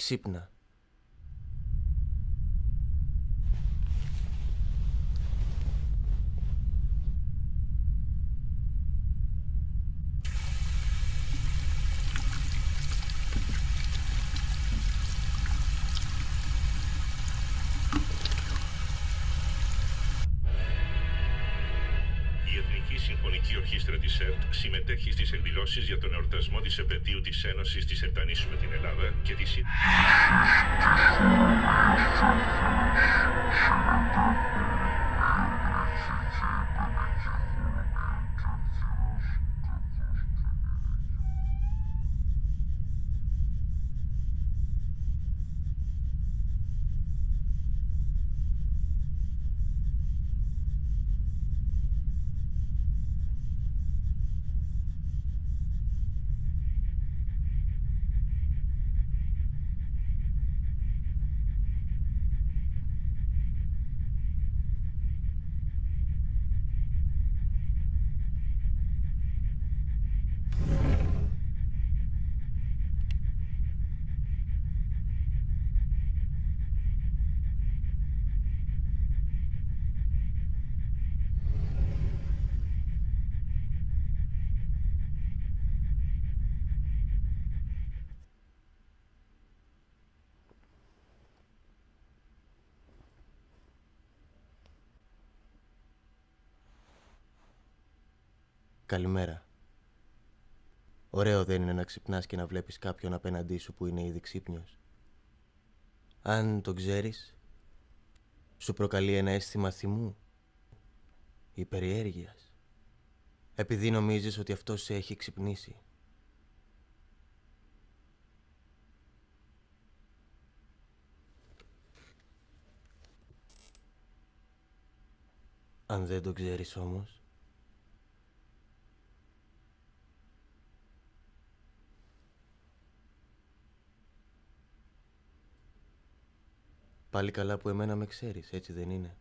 Ξύπνα. Η Εθνική Συμφωνική Ορχήστρα της ΕΡΤ συμμετέχει στις εκδηλώσεις για τον εορτασμό της επετείου της Ένωσης της Ερτανήσου με την Ελλάδα και της... Καλημέρα. Ωραίο δεν είναι να ξυπνάς και να βλέπεις κάποιον απέναντί σου που είναι ήδη ξύπνιος? Αν το ξέρεις, σου προκαλεί ένα αίσθημα θυμού ή περιέργειας, επειδή νομίζεις ότι αυτός σε έχει ξυπνήσει. Αν δεν το ξέρεις όμως, πάλι καλά που εμένα με ξέρεις, έτσι δεν είναι?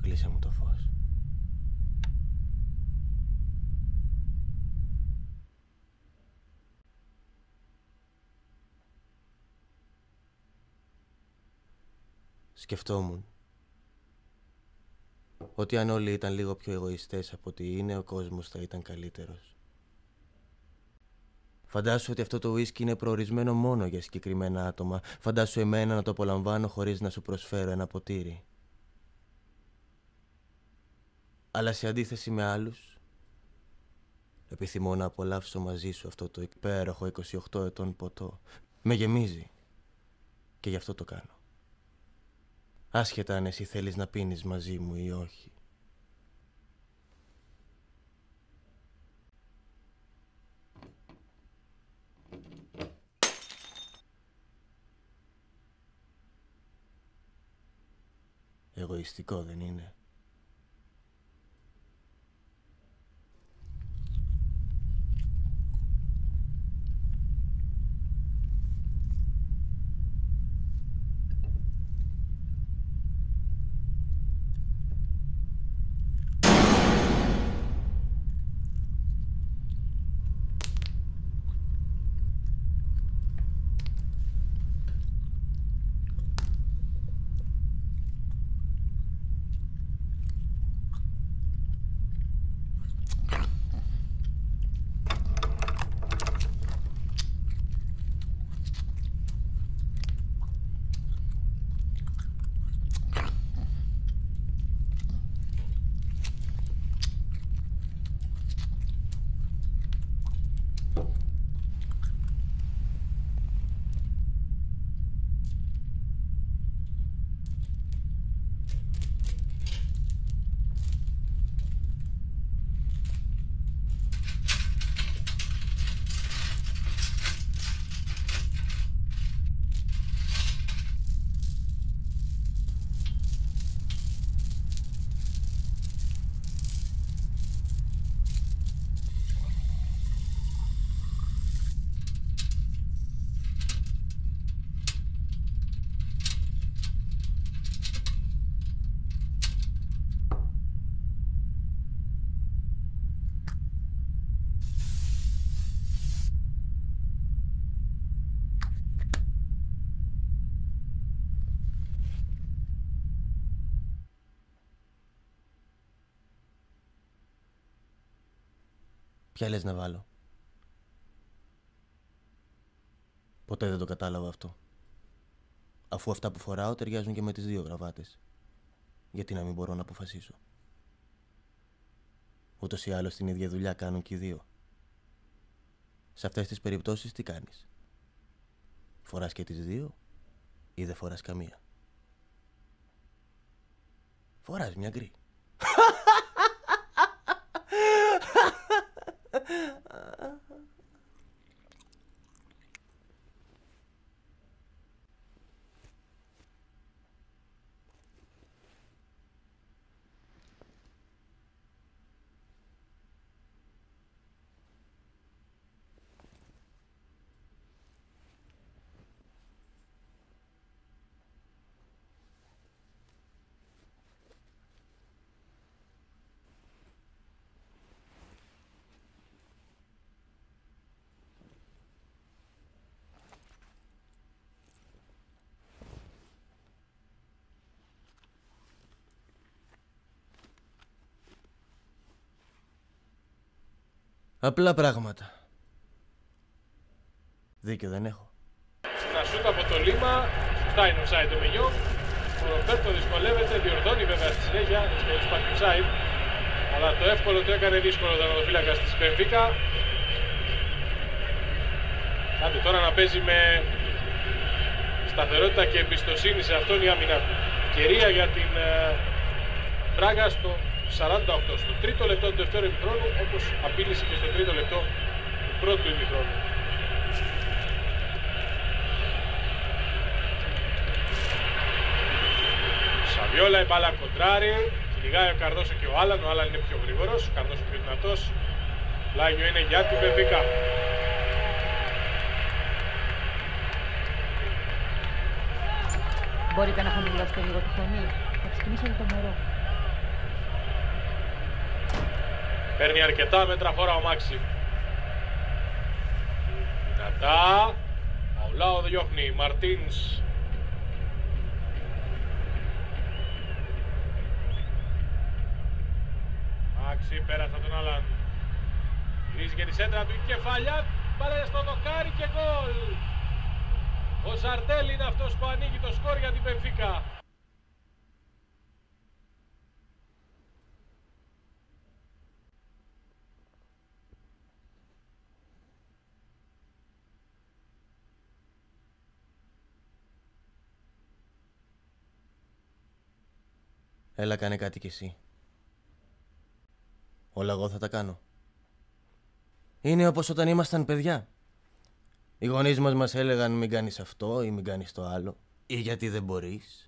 Κλείσε μου το φως. Σκεφτόμουν ότι αν όλοι ήταν λίγο πιο εγωιστές από ό,τι είναι, ο κόσμος θα ήταν καλύτερος. Φαντάσου ότι αυτό το ουίσκι είναι προορισμένο μόνο για συγκεκριμένα άτομα. Φαντάσου εμένα να το απολαμβάνω χωρίς να σου προσφέρω ένα ποτήρι. Αλλά σε αντίθεση με άλλους, επιθυμώ να απολαύσω μαζί σου αυτό το υπέροχο 28 ετών ποτό. Με γεμίζει και γι' αυτό το κάνω. Άσχετα αν εσύ θέλεις να πίνεις μαζί μου ή όχι. Εγωιστικό δεν είναι? Ποια λες να βάλω? Ποτέ δεν το κατάλαβα αυτό. Αφού αυτά που φοράω ταιριάζουν και με τις δύο γραβάτες. Γιατί να μην μπορώ να αποφασίσω? Ούτως ή άλλως την ίδια δουλειά κάνουν και οι δύο. Σε αυτές τις περιπτώσεις τι κάνεις? Φοράς και τις δύο ή δεν φοράς καμία? Φοράς μια γκρι. Απλά πράγματα. Δίκιο δεν έχω. Να σούτ από το Λίμα, σωστά είναι offside το Μενιό. Ο Ρομπέρτο δυσκολεύεται, διορθώνει βέβαια στη συνέχεια, στο υπάρχει offside. Αλλά το εύκολο το έκανε δύσκολο ο τερματοφύλακας της Μπενφίκα. Άντε τώρα να παίζει με σταθερότητα και εμπιστοσύνη σε αυτόν η άμυνα του. Ευκαιρία για την Μπράγκα στο 48, στο τρίτο λεπτό του δεύτερου ημιχρόνου, όπως απείλησε και στο τρίτο λεπτό του πρώτου ημιχρόνου. Σαβιόλα, η μπάλα κοντράρει, κυνηγάει ο Καρδόσο και ο Άλαν είναι πιο γρήγορος, ο Καρδόσο πιο δυνατός. Πλάγιο είναι για την Μπενφίκα. Μπορείτε να χαμηλώσετε λίγο τη φωνή? Θα ξεκινήσετε το μωρό. Παίρνει αρκετά μέτρα φορά ο Μάξι. Δυνατά. Αουλάο διώχνει. Μαρτίνς. Μάξι πέρασε από τον Άλαν. Γυρίζει και τη σέντρα του. Κεφαλιά. Μπάλα στο δοκάρι και γκολ. Ο Ζαρτέλ είναι αυτός που ανοίγει το σκορ για την Μπενφίκα. Έλα, κάνε κάτι κι εσύ. Όλα εγώ θα τα κάνω. Είναι όπως όταν ήμασταν παιδιά. Οι γονείς μας έλεγαν μην κάνεις αυτό ή μην κάνεις το άλλο. Ή γιατί δεν μπορείς,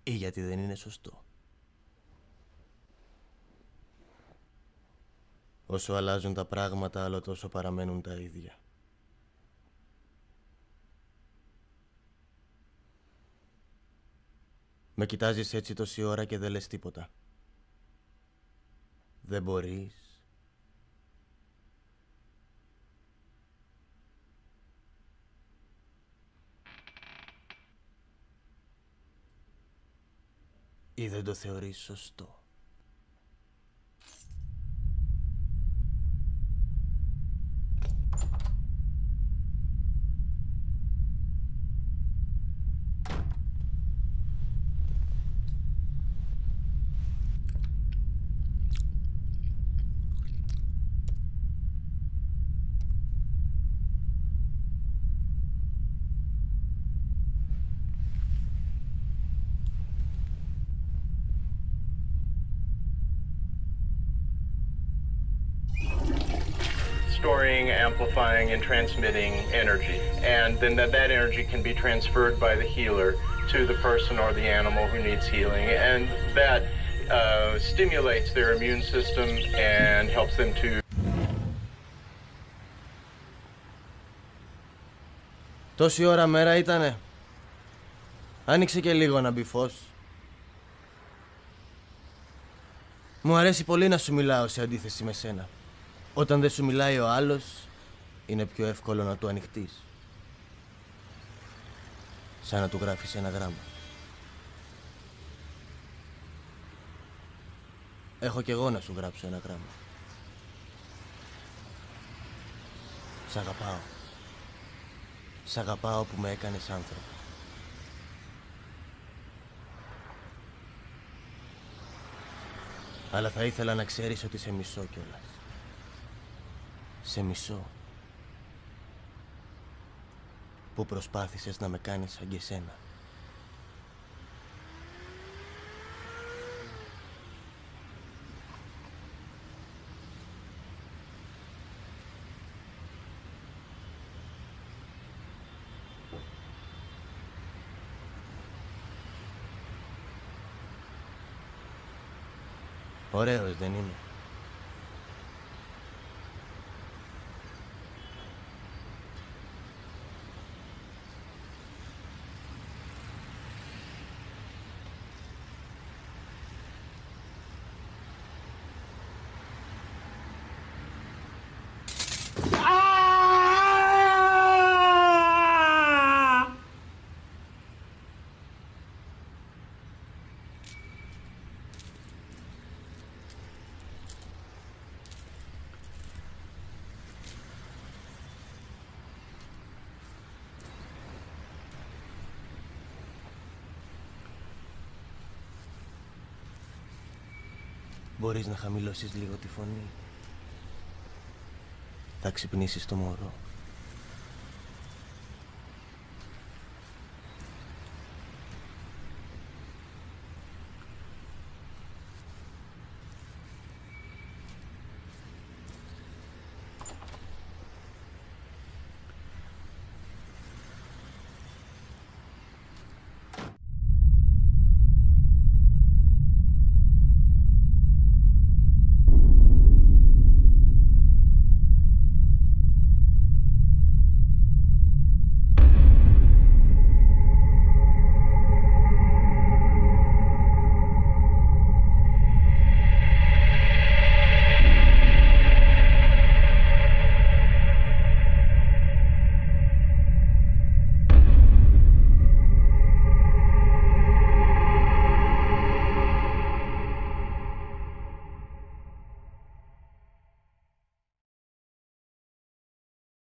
ή γιατί δεν είναι σωστό. Όσο αλλάζουν τα πράγματα, άλλο τόσο παραμένουν τα ίδια. Με κοιτάζεις έτσι τόση ώρα και δεν λες τίποτα. Δεν μπορείς. Ή δεν το θεωρείς σωστό. Storing, amplifying, and transmitting energy. And then that energy can be transferred by the healer to the person or the animal who needs healing. And that stimulates their immune system and helps them to... Τόση ώρα μέρα ήτανε. Άνοιξε και λίγο να μπει φως. Μου αρέσει πολύ να σου μιλάω σε αντίθεση με σένα. Όταν δεν σου μιλάει ο άλλος, είναι πιο εύκολο να του ανοιχτείς. Σαν να του γράφεις ένα γράμμα. Έχω κι εγώ να σου γράψω ένα γράμμα. Σ' αγαπάω. Σ' αγαπάω που με έκανες άνθρωπο. Αλλά θα ήθελα να ξέρεις ότι σε μισώ κιόλας. Σε μισώ. Που προσπάθησες να με κάνεις σαν και εσένα. Ωραίος δεν είμαι? Μπορείς να χαμηλώσεις λίγο τη φωνή? Θα ξυπνήσεις το μωρό.